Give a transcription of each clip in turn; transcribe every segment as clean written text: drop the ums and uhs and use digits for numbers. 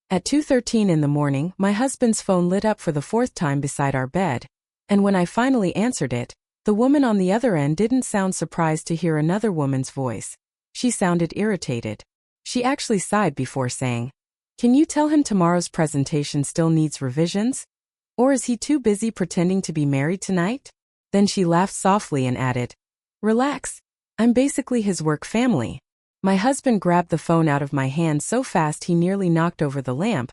At 2:13 in the morning, my husband's phone lit up for the fourth time beside our bed, and when I finally answered it, the woman on the other end didn't sound surprised to hear another woman's voice. She sounded irritated. She actually sighed before saying, "Can you tell him tomorrow's presentation still needs revisions? Or is he too busy pretending to be married tonight?" Then she laughed softly and added, "Relax. I'm basically his work family." My husband grabbed the phone out of my hand so fast he nearly knocked over the lamp,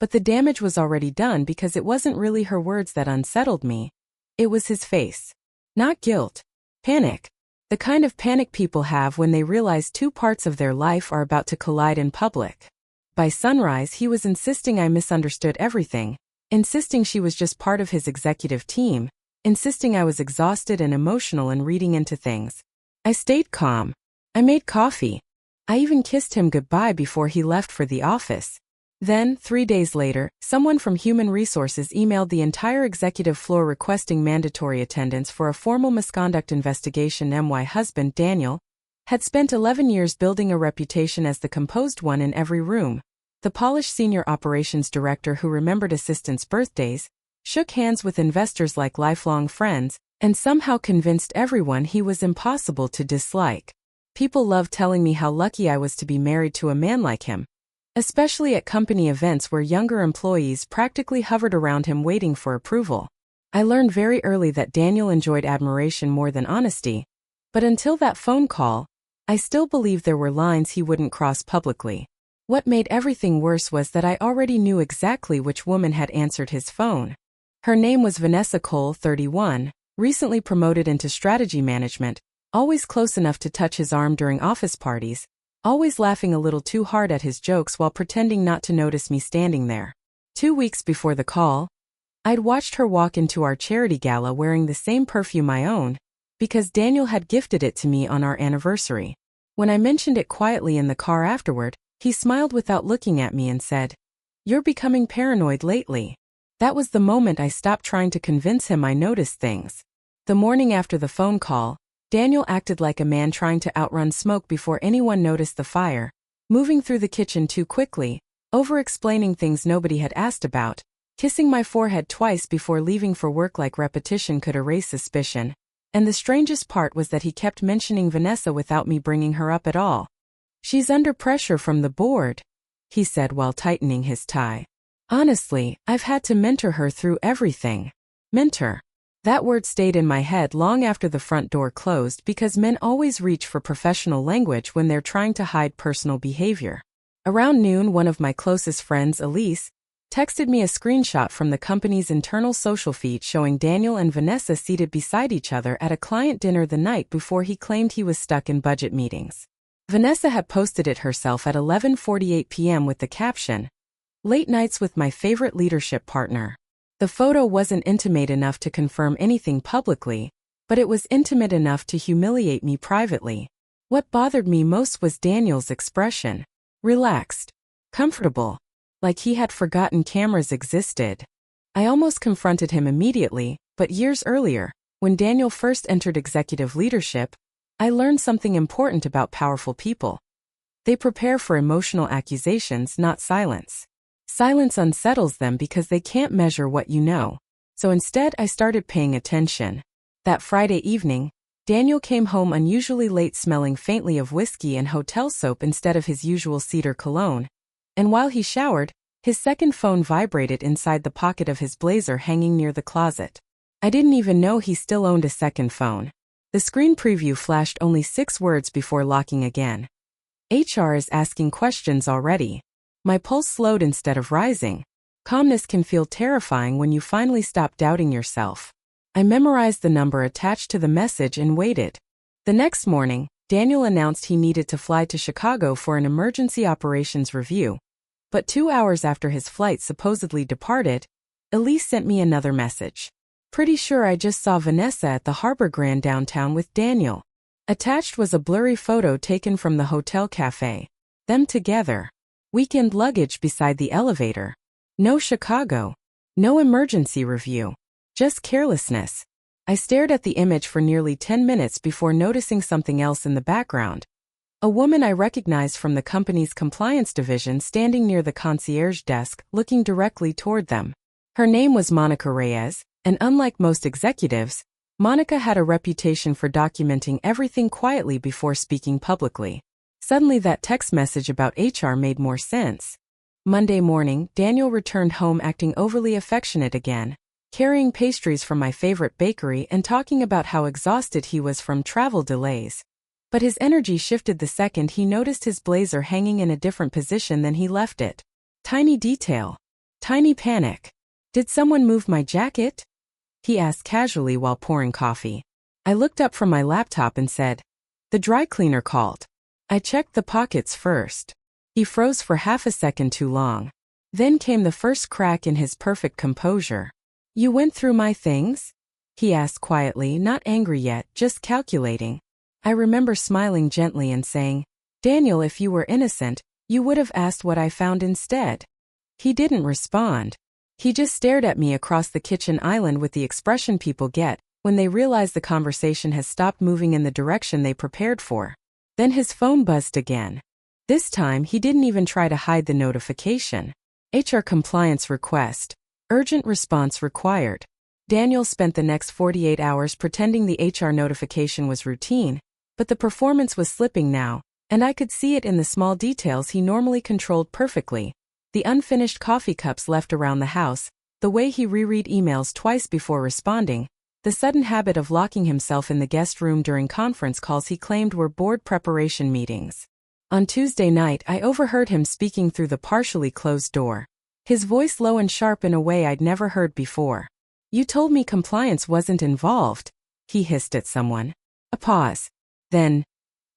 but the damage was already done because it wasn't really her words that unsettled me. It was his face. Not guilt. Panic. The kind of panic people have when they realize two parts of their life are about to collide in public. By sunrise, he was insisting I misunderstood everything, insisting she was just part of his executive team, insisting I was exhausted and emotional and reading into things. I stayed calm. I made coffee. I even kissed him goodbye before he left for the office. Then, 3 days later, someone from Human Resources emailed the entire executive floor requesting mandatory attendance for a formal misconduct investigation. My husband, Daniel, had spent 11 years building a reputation as the composed one in every room, the polished senior operations director who remembered assistants' birthdays, shook hands with investors like lifelong friends, and somehow convinced everyone he was impossible to dislike. People loved telling me how lucky I was to be married to a man like him, especially at company events where younger employees practically hovered around him waiting for approval. I learned very early that Daniel enjoyed admiration more than honesty, but until that phone call, I still believed there were lines he wouldn't cross publicly. What made everything worse was that I already knew exactly which woman had answered his phone. Her name was Vanessa Cole, 31, recently promoted into strategy management, always close enough to touch his arm during office parties, always laughing a little too hard at his jokes while pretending not to notice me standing there. 2 weeks before the call, I'd watched her walk into our charity gala wearing the same perfume I own, because Daniel had gifted it to me on our anniversary. When I mentioned it quietly in the car afterward, he smiled without looking at me and said, "You're becoming paranoid lately." That was the moment I stopped trying to convince him I noticed things. The morning after the phone call, Daniel acted like a man trying to outrun smoke before anyone noticed the fire, moving through the kitchen too quickly, over-explaining things nobody had asked about, kissing my forehead twice before leaving for work like repetition could erase suspicion. And the strangest part was that he kept mentioning Vanessa without me bringing her up at all. "She's under pressure from the board," he said while tightening his tie. "Honestly, I've had to mentor her through everything." Mentor. That word stayed in my head long after the front door closed because men always reach for professional language when they're trying to hide personal behavior. Around noon, one of my closest friends, Elise, texted me a screenshot from the company's internal social feed showing Daniel and Vanessa seated beside each other at a client dinner the night before he claimed he was stuck in budget meetings. Vanessa had posted it herself at 11:48 p.m. with the caption, "Late nights with my favorite leadership partner." The photo wasn't intimate enough to confirm anything publicly, but it was intimate enough to humiliate me privately. What bothered me most was Daniel's expression. Relaxed. Comfortable. Like he had forgotten cameras existed. I almost confronted him immediately, but years earlier, when Daniel first entered executive leadership, I learned something important about powerful people. They prepare for emotional accusations, not silence. Silence unsettles them because they can't measure what you know. So instead, I started paying attention. That Friday evening, Daniel came home unusually late, smelling faintly of whiskey and hotel soap instead of his usual cedar cologne. And while he showered, his second phone vibrated inside the pocket of his blazer hanging near the closet. I didn't even know he still owned a second phone. The screen preview flashed only 6 words before locking again. "HR is asking questions already." My pulse slowed instead of rising. Calmness can feel terrifying when you finally stop doubting yourself. I memorized the number attached to the message and waited. The next morning, Daniel announced he needed to fly to Chicago for an emergency operations review. But 2 hours after his flight supposedly departed, Elise sent me another message. "Pretty sure I just saw Vanessa at the Harbor Grand downtown with Daniel." Attached was a blurry photo taken from the hotel cafe. Them together. Weekend luggage beside the elevator. No Chicago. No emergency review. Just carelessness. I stared at the image for nearly 10 minutes before noticing something else in the background. A woman I recognized from the company's compliance division standing near the concierge desk, looking directly toward them. Her name was Monica Reyes, and unlike most executives, Monica had a reputation for documenting everything quietly before speaking publicly. Suddenly that text message about HR made more sense. Monday morning, Daniel returned home acting overly affectionate again, carrying pastries from my favorite bakery and talking about how exhausted he was from travel delays. But his energy shifted the second he noticed his blazer hanging in a different position than he left it. Tiny detail. Tiny panic. Did someone move my jacket? He asked casually while pouring coffee. I looked up from my laptop and said, "The dry cleaner called." I checked the pockets first. He froze for half a second too long. Then came the first crack in his perfect composure. "You went through my things?" He asked quietly, not angry yet, just calculating. I remember smiling gently and saying, "Daniel, if you were innocent, you would have asked what I found instead." He didn't respond. He just stared at me across the kitchen island with the expression people get when they realize the conversation has stopped moving in the direction they prepared for. Then his phone buzzed again. This time, he didn't even try to hide the notification. HR compliance request. Urgent response required. Daniel spent the next 48 hours pretending the HR notification was routine, but the performance was slipping now, and I could see it in the small details he normally controlled perfectly. The unfinished coffee cups left around the house, the way he reread emails twice before responding, the sudden habit of locking himself in the guest room during conference calls he claimed were board preparation meetings. On Tuesday night, I overheard him speaking through the partially closed door. His voice low and sharp in a way I'd never heard before. "You told me compliance wasn't involved," he hissed at someone. A pause. Then,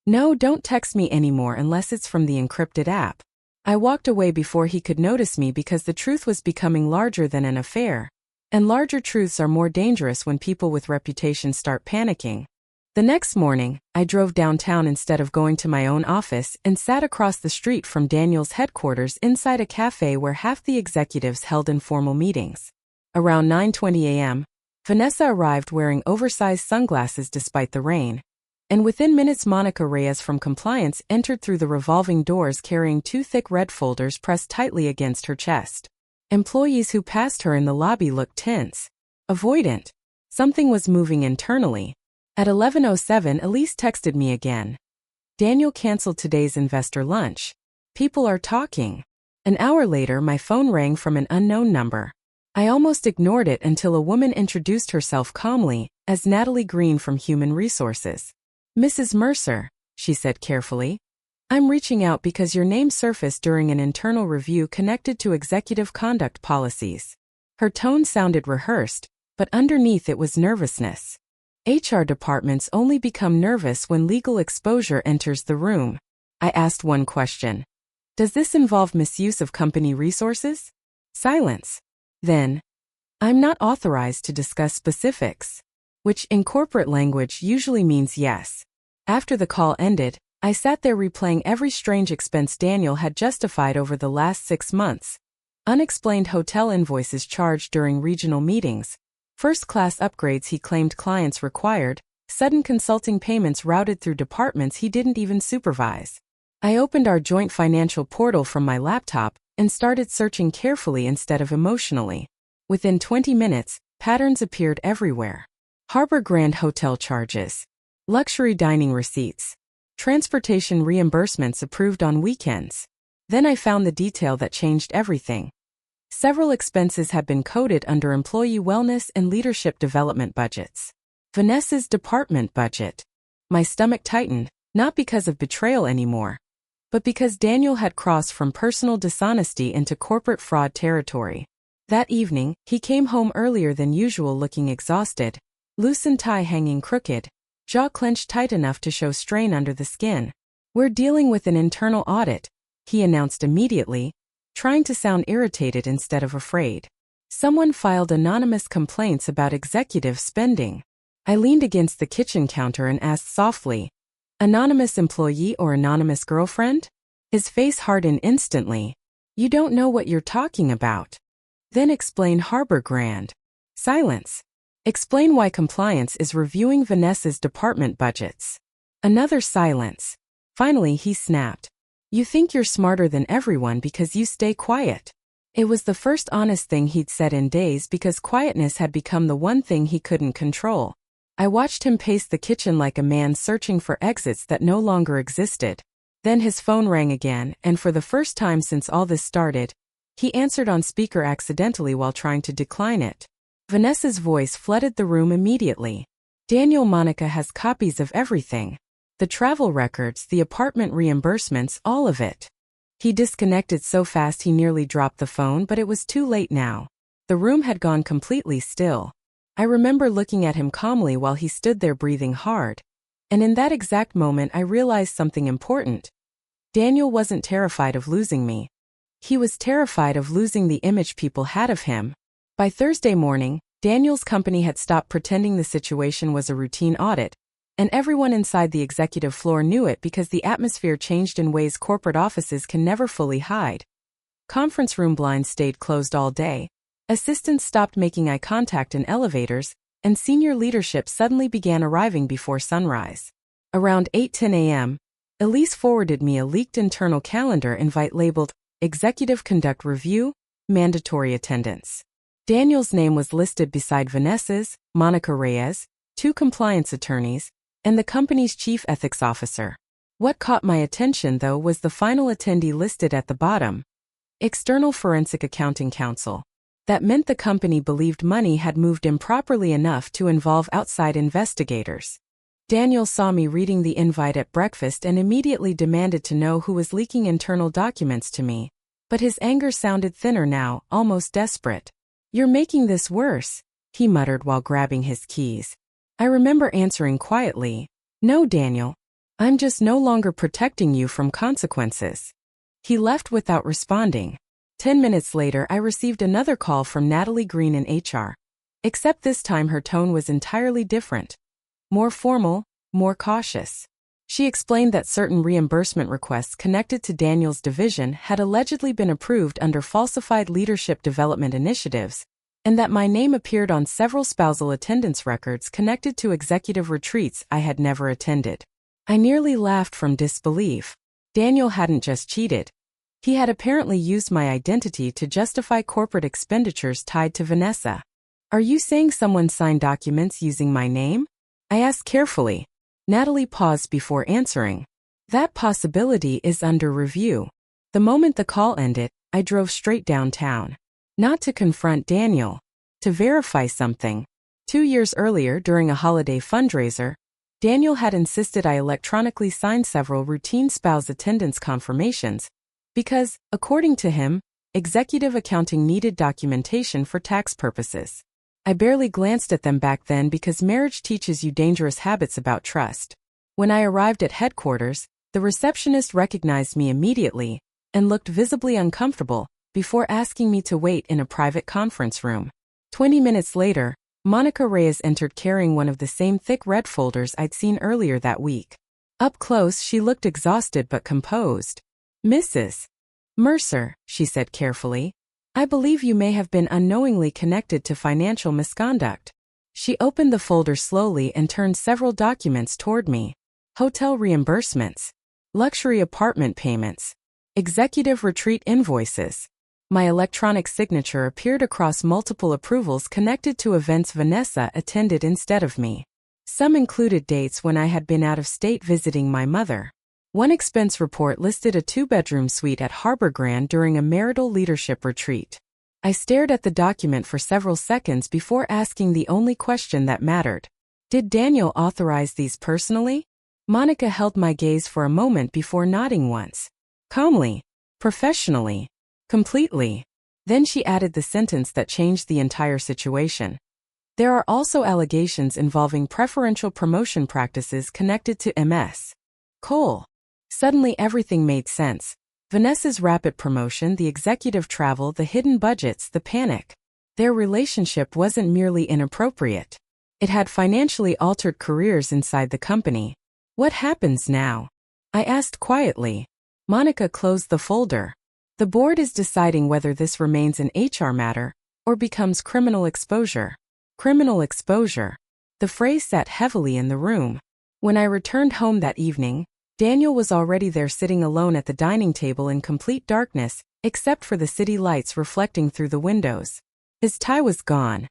"No, don't text me anymore unless it's from the encrypted app." I walked away before he could notice me because the truth was becoming larger than an affair. And larger truths are more dangerous when people with reputations start panicking. The next morning, I drove downtown instead of going to my own office and sat across the street from Daniel's headquarters inside a cafe where half the executives held informal meetings. Around 9:20 a.m., Vanessa arrived wearing oversized sunglasses despite the rain. And within minutes Monica Reyes from compliance entered through the revolving doors carrying two thick red folders pressed tightly against her chest. Employees who passed her in the lobby looked tense. Avoidant. Something was moving internally. At 11:07 Elise texted me again. "Daniel canceled today's investor lunch. People are talking." An hour later my phone rang from an unknown number. I almost ignored it until a woman introduced herself calmly as Natalie Green from Human Resources. "Mrs. Mercer," she said carefully, "I'm reaching out because your name surfaced during an internal review connected to executive conduct policies." Her tone sounded rehearsed, but underneath it was nervousness. HR departments only become nervous when legal exposure enters the room. I asked one question. "Does this involve misuse of company resources?" Silence. Then, "I'm not authorized to discuss specifics," which in corporate language usually means yes. After the call ended, I sat there replaying every strange expense Daniel had justified over the last 6 months. Unexplained hotel invoices charged during regional meetings, first-class upgrades he claimed clients required, sudden consulting payments routed through departments he didn't even supervise. I opened our joint financial portal from my laptop and started searching carefully instead of emotionally. Within 20 minutes, patterns appeared everywhere. Harbor Grand hotel charges, luxury dining receipts, transportation reimbursements approved on weekends. Then I found the detail that changed everything. Several expenses had been coded under employee wellness and leadership development budgets. Vanessa's department budget. My stomach tightened, not because of betrayal anymore, but because Daniel had crossed from personal dishonesty into corporate fraud territory. That evening, he came home earlier than usual looking exhausted, loosened tie hanging crooked, jaw clenched tight enough to show strain under the skin. "We're dealing with an internal audit," he announced immediately, trying to sound irritated instead of afraid. "Someone filed anonymous complaints about executive spending." I leaned against the kitchen counter and asked softly, "Anonymous employee or anonymous girlfriend?" His face hardened instantly. "You don't know what you're talking about." "Then explain Harbor Grand." Silence. "Explain why compliance is reviewing Vanessa's department budgets." Another silence. Finally, he snapped. You think you're smarter than everyone because you stay quiet. It was the first honest thing he'd said in days because quietness had become the one thing he couldn't control. I watched him pace the kitchen like a man searching for exits that no longer existed. Then his phone rang again, and for the first time since all this started, he answered on speaker accidentally while trying to decline it. Vanessa's voice flooded the room immediately. Daniel, Monica has copies of everything. The travel records, the apartment reimbursements, all of it. He disconnected so fast he nearly dropped the phone, but it was too late now. The room had gone completely still. I remember looking at him calmly while he stood there breathing hard. And in that exact moment I realized something important. Daniel wasn't terrified of losing me. He was terrified of losing the image people had of him. By Thursday morning, Daniel's company had stopped pretending the situation was a routine audit, and everyone inside the executive floor knew it because the atmosphere changed in ways corporate offices can never fully hide. Conference room blinds stayed closed all day. Assistants stopped making eye contact in elevators, and senior leadership suddenly began arriving before sunrise. Around 8:10 a.m., Elise forwarded me a leaked internal calendar invite labeled Executive Conduct Review, Mandatory Attendance. Daniel's name was listed beside Vanessa's, Monica Reyes, 2 compliance attorneys, and the company's chief ethics officer. What caught my attention, though, was the final attendee listed at the bottom. External Forensic Accounting Counsel. That meant the company believed money had moved improperly enough to involve outside investigators. Daniel saw me reading the invite at breakfast and immediately demanded to know who was leaking internal documents to me. But his anger sounded thinner now, almost desperate. You're making this worse, he muttered while grabbing his keys. I remember answering quietly, No, Daniel. I'm just no longer protecting you from consequences. He left without responding. 10 minutes later, I received another call from Natalie Green in HR. Except this time her tone was entirely different. More formal, more cautious. She explained that certain reimbursement requests connected to Daniel's division had allegedly been approved under falsified leadership development initiatives, and that my name appeared on several spousal attendance records connected to executive retreats I had never attended. I nearly laughed from disbelief. Daniel hadn't just cheated. He had apparently used my identity to justify corporate expenditures tied to Vanessa. Are you saying someone signed documents using my name? I asked carefully. Natalie paused before answering. That possibility is under review. The moment the call ended, I drove straight downtown. Not to confront Daniel. To verify something. 2 years earlier, during a holiday fundraiser, Daniel had insisted I electronically sign several routine spouse attendance confirmations because, according to him, executive accounting needed documentation for tax purposes. I barely glanced at them back then because marriage teaches you dangerous habits about trust. When I arrived at headquarters, the receptionist recognized me immediately and looked visibly uncomfortable before asking me to wait in a private conference room. 20 minutes later, Monica Reyes entered carrying one of the same thick red folders I'd seen earlier that week. Up close, she looked exhausted but composed. Mrs. Mercer, she said carefully, I believe you may have been unknowingly connected to financial misconduct. She opened the folder slowly and turned several documents toward me. Hotel reimbursements, luxury apartment payments, executive retreat invoices. My electronic signature appeared across multiple approvals connected to events Vanessa attended instead of me. Some included dates when I had been out of state visiting my mother. One expense report listed a 2-bedroom suite at Harbor Grand during a marital leadership retreat. I stared at the document for several seconds before asking the only question that mattered. Did Daniel authorize these personally? Monica held my gaze for a moment before nodding once. Calmly. Professionally. Completely. Then she added the sentence that changed the entire situation. There are also allegations involving preferential promotion practices connected to Ms. Cole. Suddenly everything made sense. Vanessa's rapid promotion, the executive travel, the hidden budgets, the panic. Their relationship wasn't merely inappropriate. It had financially altered careers inside the company. What happens now? I asked quietly. Monica closed the folder. The board is deciding whether this remains an HR matter or becomes criminal exposure. Criminal exposure. The phrase sat heavily in the room. When I returned home that evening, Daniel was already there sitting alone at the dining table in complete darkness, except for the city lights reflecting through the windows. His tie was gone.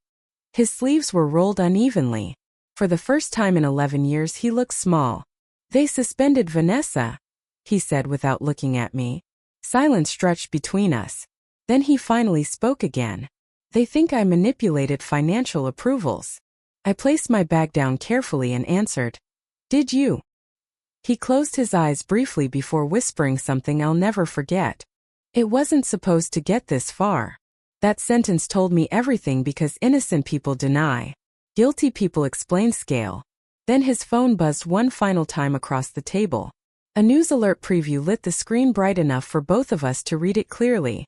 His sleeves were rolled unevenly. For the first time in 11 years he looked small. "They suspended Vanessa," he said without looking at me. Silence stretched between us. Then he finally spoke again. "They think I manipulated financial approvals." I placed my bag down carefully and answered, "Did you?" He closed his eyes briefly before whispering something I'll never forget. "It wasn't supposed to get this far." That sentence told me everything because innocent people deny. Guilty people explain scale. Then his phone buzzed one final time across the table. A news alert preview lit the screen bright enough for both of us to read it clearly.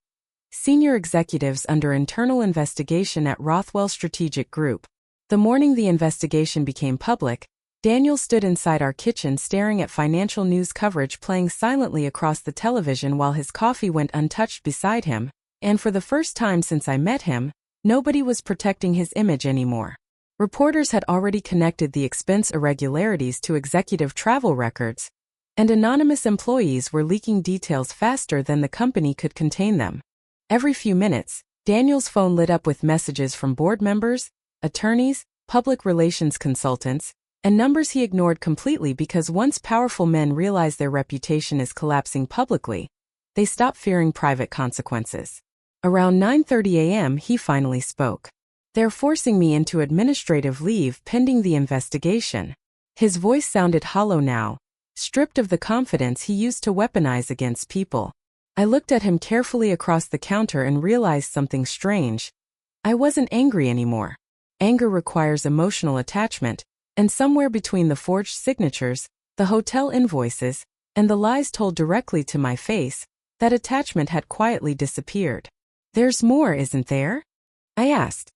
Senior executives under internal investigation at Rothwell Strategic Group. The morning the investigation became public, Daniel stood inside our kitchen staring at financial news coverage playing silently across the television while his coffee went untouched beside him, and for the first time since I met him, nobody was protecting his image anymore. Reporters had already connected the expense irregularities to executive travel records, and anonymous employees were leaking details faster than the company could contain them. Every few minutes, Daniel's phone lit up with messages from board members, attorneys, public relations consultants, and numbers he ignored completely because once powerful men realize their reputation is collapsing publicly, they stop fearing private consequences. Around 9:30 a.m. he finally spoke. "They're forcing me into administrative leave pending the investigation." His voice sounded hollow now, stripped of the confidence he used to weaponize against people. I looked at him carefully across the counter and realized something strange. I wasn't angry anymore. Anger requires emotional attachment, and somewhere between the forged signatures, the hotel invoices, and the lies told directly to my face, that attachment had quietly disappeared. "There's more, isn't there?" I asked.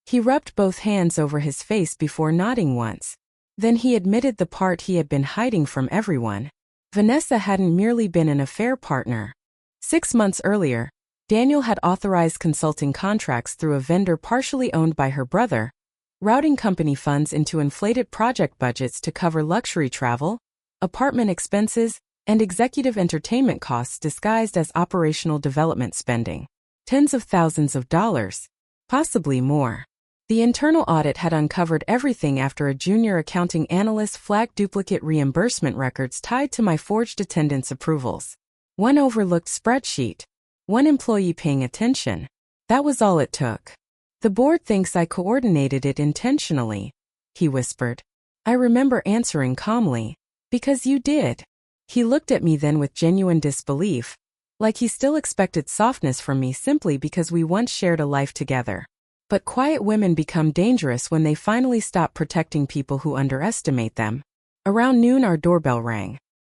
He rubbed both hands over his face before nodding once. Then he admitted the part he had been hiding from everyone. Vanessa hadn't merely been an affair partner. 6 months earlier, Daniel had authorized consulting contracts through a vendor partially owned by her brother, routing company funds into inflated project budgets to cover luxury travel, apartment expenses, and executive entertainment costs disguised as operational development spending. Tens of thousands of dollars, possibly more. The internal audit had uncovered everything after a junior accounting analyst flagged duplicate reimbursement records tied to my forged attendance approvals. One overlooked spreadsheet. One employee paying attention. That was all it took. "The board thinks I coordinated it intentionally," he whispered. I remember answering calmly, "Because you did." He looked at me then with genuine disbelief, like he still expected softness from me simply because we once shared a life together. But quiet women become dangerous when they finally stop protecting people who underestimate them. Around noon our doorbell rang.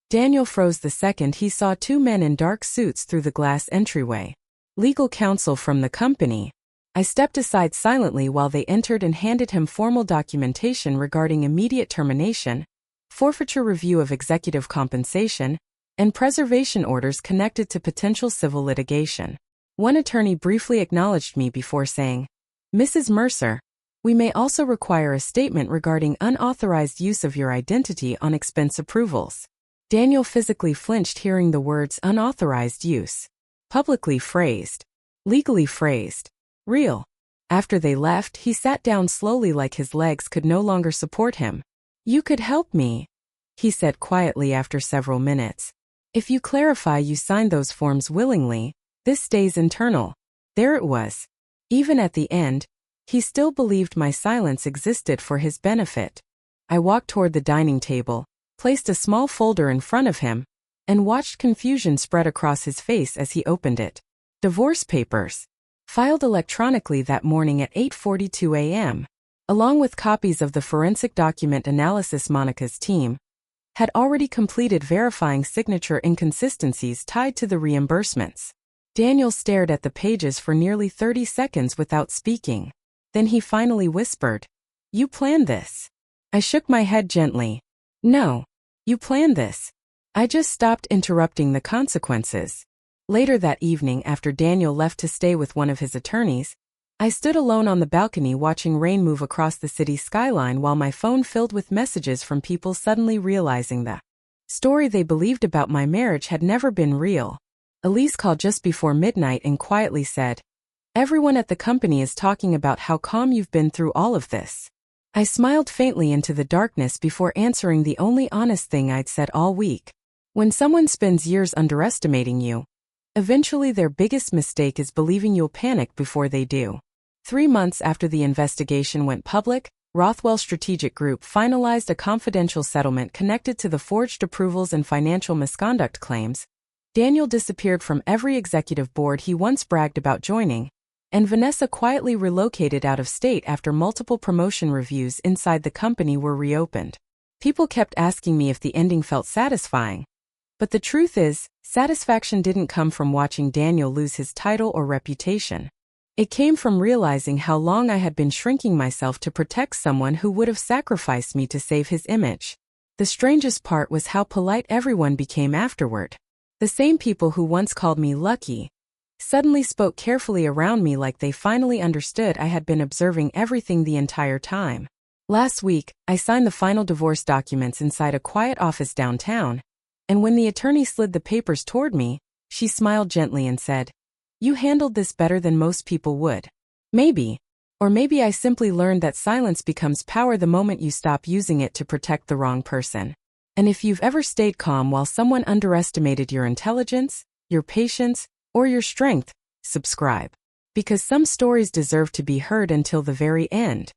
Daniel froze the second he saw 2 men in dark suits through the glass entryway. Legal counsel from the company. I stepped aside silently while they entered and handed him formal documentation regarding immediate termination, forfeiture review of executive compensation, and preservation orders connected to potential civil litigation. One attorney briefly acknowledged me before saying, "Mrs. Mercer, we may also require a statement regarding unauthorized use of your identity on expense approvals." Daniel physically flinched hearing the words unauthorized use. Publicly phrased. Legally phrased. Real. After they left, he sat down slowly like his legs could no longer support him. "You could help me," he said quietly after several minutes. "If you clarify you signed those forms willingly, this stays internal." There it was. Even at the end, he still believed my silence existed for his benefit. I walked toward the dining table, placed a small folder in front of him, and watched confusion spread across his face as he opened it. Divorce papers. Filed electronically that morning at 8:42 a.m., along with copies of the forensic document analysis Monica's team had already completed verifying signature inconsistencies tied to the reimbursements. Daniel stared at the pages for nearly 30 seconds without speaking. Then he finally whispered, "You planned this." I shook my head gently. "No. You planned this. I just stopped interrupting the consequences." Later that evening, after Daniel left to stay with one of his attorneys, I stood alone on the balcony watching rain move across the city skyline while my phone filled with messages from people suddenly realizing the story they believed about my marriage had never been real. Elise called just before midnight and quietly said, "Everyone at the company is talking about how calm you've been through all of this." I smiled faintly into the darkness before answering the only honest thing I'd said all week. When someone spends years underestimating you, eventually their biggest mistake is believing you'll panic before they do. 3 months after the investigation went public, Rothwell Strategic Group finalized a confidential settlement connected to the forged approvals and financial misconduct claims. Daniel disappeared from every executive board he once bragged about joining, and Vanessa quietly relocated out of state after multiple promotion reviews inside the company were reopened. People kept asking me if the ending felt satisfying. But the truth is, satisfaction didn't come from watching Daniel lose his title or reputation. It came from realizing how long I had been shrinking myself to protect someone who would have sacrificed me to save his image. The strangest part was how polite everyone became afterward. The same people who once called me lucky suddenly spoke carefully around me like they finally understood I had been observing everything the entire time. Last week, I signed the final divorce documents inside a quiet office downtown, and when the attorney slid the papers toward me, she smiled gently and said, "You handled this better than most people would." Maybe. Or maybe I simply learned that silence becomes power the moment you stop using it to protect the wrong person. And if you've ever stayed calm while someone underestimated your intelligence, your patience, or your strength, subscribe. Because some stories deserve to be heard until the very end.